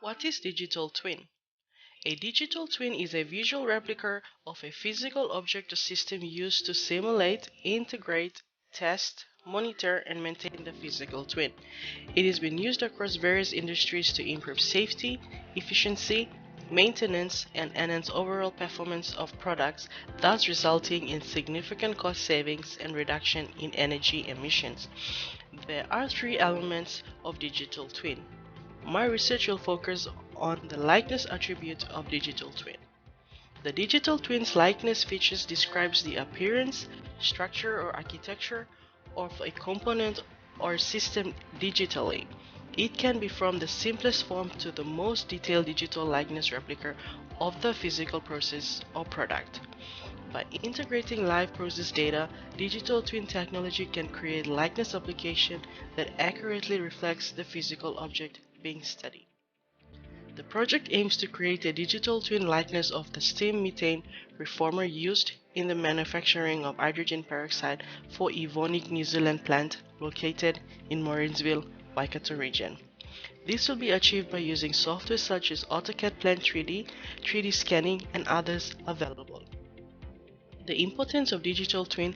What is digital twin? A digital twin is a visual replica of a physical object or system used to simulate, integrate, test, monitor, and maintain the physical twin. It has been used across various industries to improve safety, efficiency, maintenance, and enhance overall performance of products, thus resulting in significant cost savings and reduction in energy emissions. There are three elements of digital twin. My research will focus on the likeness attribute of digital twin. The digital twin's likeness features describes the appearance, structure or architecture of a component or system digitally. It can be from the simplest form to the most detailed digital likeness replica of the physical process or product. By integrating live process data, digital twin technology can create likeness application that accurately reflects the physical object being studied. The project aims to create a digital twin likeness of the steam methane reformer used in the manufacturing of hydrogen peroxide for Evonik New Zealand plant located in Morrinsville, Waikato region. This will be achieved by using software such as AutoCAD Plant 3D, 3D scanning, and others available. The importance of digital twin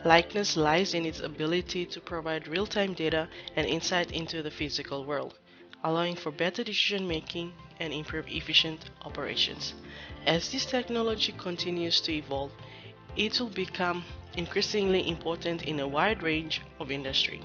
likeness lies in its ability to provide real-time data and insight into the physical world, allowing for better decision making and improved efficient operations. As this technology continues to evolve, it will become increasingly important in a wide range of industry.